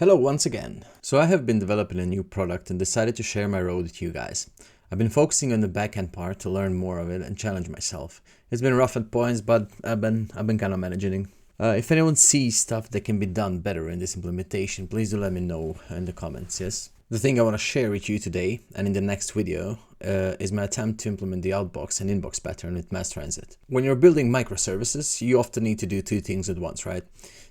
Hello once again. So I have been developing a new product and decided to share my road with you guys. I've been focusing on the backend part to learn more of it and challenge myself. It's been rough at points, but I've been kind of managing. If anyone sees stuff that can be done better in this implementation, please do let me know in the comments, yes? The thing I want to share with you today and in the next video is my attempt to implement the Outbox and Inbox pattern with MassTransit. When you're building microservices, you often need to do two things at once, right?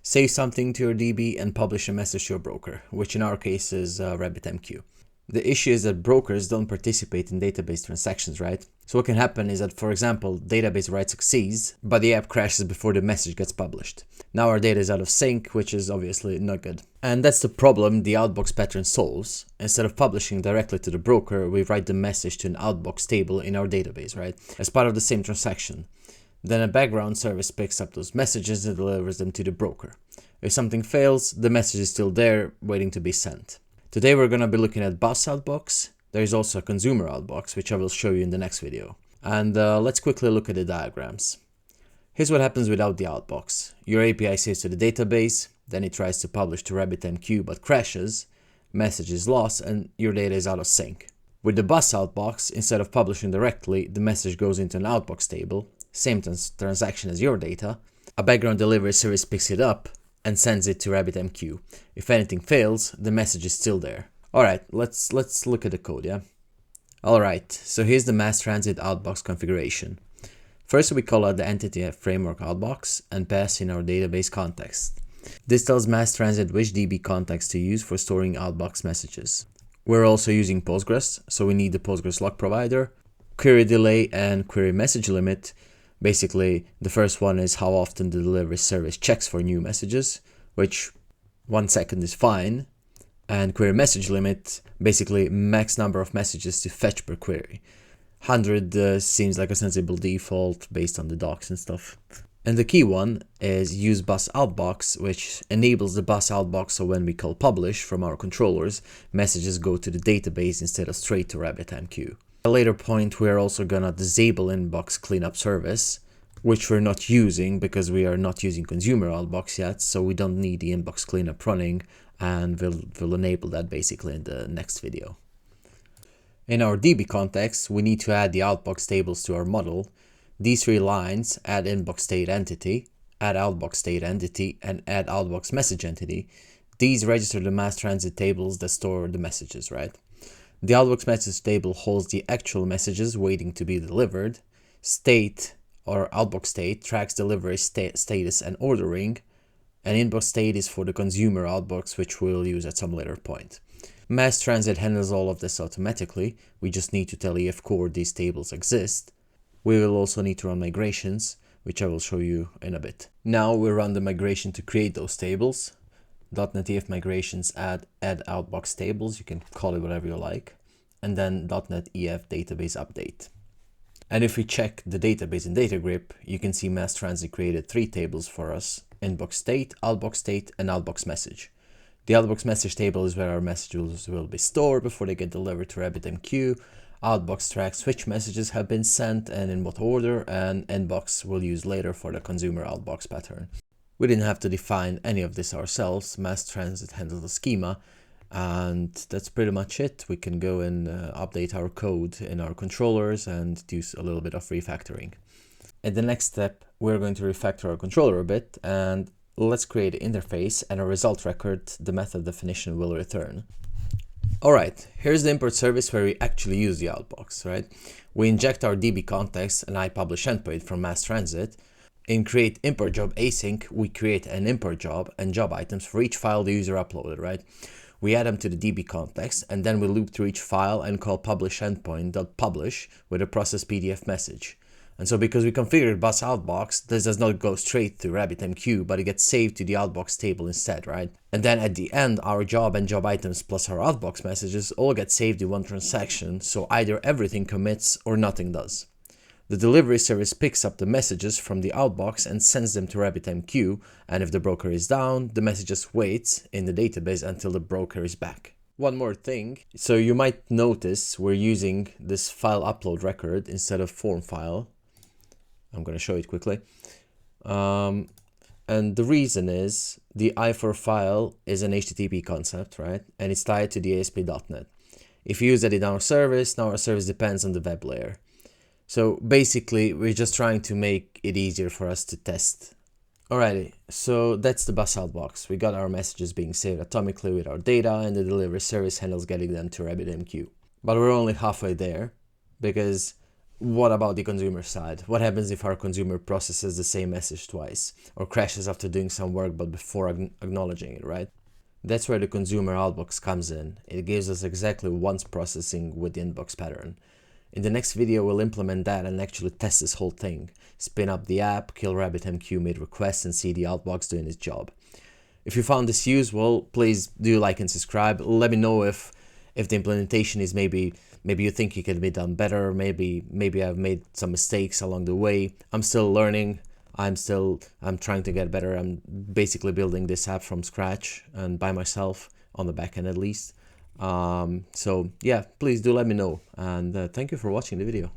Save something to your DB and publish a message to your broker, which in our case is RabbitMQ. The issue is that brokers don't participate in database transactions, right? So what can happen is that, for example, database write succeeds, but the app crashes before the message gets published. Now our data is out of sync, which is obviously not good. And that's the problem the Outbox pattern solves. Instead of publishing directly to the broker, we write the message to an Outbox table in our database, right? As part of the same transaction. Then a background service picks up those messages and delivers them to the broker. If something fails, the message is still there, waiting to be sent. Today we're going to be looking at Bus Outbox. There is also a consumer Outbox, which I will show you in the next video. And let's quickly look at the diagrams. Here's what happens without the Outbox. Your API saves to the database, then it tries to publish to RabbitMQ but crashes, message is lost, and your data is out of sync. With the Bus Outbox, instead of publishing directly, the message goes into an Outbox table, same transaction as your data. A background delivery service picks it up and sends it to RabbitMQ. If anything fails, the message is still there. Alright, let's look at the code, yeah? Alright, so here's the MassTransit Outbox configuration. First we call out the entity framework Outbox and pass in our database context. This tells MassTransit which DB context to use for storing Outbox messages. We're also using Postgres, so we need the Postgres log provider, query delay and query message limit. Basically, the first one is how often the delivery service checks for new messages, which 1 second is fine. And query message limit, basically max number of messages to fetch per query. 100 seems like a sensible default based on the docs and stuff. And the key one is use Bus Outbox, which enables the Bus Outbox so when we call publish from our controllers, messages go to the database instead of straight to RabbitMQ. At a later point, we are also gonna disable inbox cleanup service, which we're not using because we are not using consumer Outbox yet, so we don't need the inbox cleanup running, and we'll enable that basically in the next video. In our DB context, we need to add the Outbox tables to our model. These three lines, add inbox state entity, add Outbox state entity, and add Outbox message entity. These register the MassTransit tables that store the messages, right? The Outbox message table holds the actual messages waiting to be delivered. State or Outbox state tracks delivery status and ordering. And inbox state is for the consumer Outbox, which we'll use at some later point. MassTransit handles all of this automatically. We just need to tell EF Core these tables exist. We will also need to run migrations, which I will show you in a bit. Now we run the migration to create those tables. .NET EF migrations add Outbox tables, you can call it whatever you like, and then .NET EF database update. And if we check the database in DataGrip, you can see MassTransit created 3 tables for us: inbox state, and Outbox message. The Outbox message table is where our messages will be stored before they get delivered to RabbitMQ. Outbox tracks which messages have been sent and in what order, and inbox we'll use later for the consumer Outbox pattern. We didn't have to define any of this ourselves. MassTransit handles the schema, and that's pretty much it. We can go and update our code in our controllers and do a little bit of refactoring. In the next step, we're going to refactor our controller a bit, and let's create an interface and a result record the method definition will return. Alright, here's the import service where we actually use the Outbox, right? We inject our DB context and iPublish endpoint from MassTransit. In create import job async, we create an import job and job items for each file the user uploaded, right? We add them to the DB context, and then we loop through each file and call publish endpoint.publish with a process PDF message. And so because we configured Bus Outbox, this does not go straight to RabbitMQ, but it gets saved to the Outbox table instead, right? And then at the end, our job and job items plus our Outbox messages all get saved in one transaction, so either everything commits or nothing does. The delivery service picks up the messages from the Outbox and sends them to RabbitMQ, and if the broker is down, the message just waits in the database until the broker is back. One more thing, so you might notice we're using this file upload record instead of form file. I'm going to show it quickly. And the reason is the i4 file is an HTTP concept, right? And it's tied to the ASP.NET. If you use that in our service, now our service depends on the web layer. So basically, we're just trying to make it easier for us to test. Alrighty, so that's the Bus Outbox. We got our messages being saved atomically with our data, and the delivery service handles getting them to RabbitMQ. But we're only halfway there, because what about the consumer side? What happens if our consumer processes the same message twice, or crashes after doing some work but before acknowledging it, right? That's where the consumer outbox comes in. It gives us exactly once processing with the inbox pattern. In the next video, we'll implement that and actually test this whole thing. Spin up the app, kill RabbitMQ mid requests, and see the outbox doing its job. If you found this useful, please do like and subscribe. Let me know if the implementation is maybe you think it could be done better. Maybe I've made some mistakes along the way. I'm still learning. I'm trying to get better. I'm basically building this app from scratch and by myself on the back end at least. So yeah, please do let me know, and thank you for watching the video.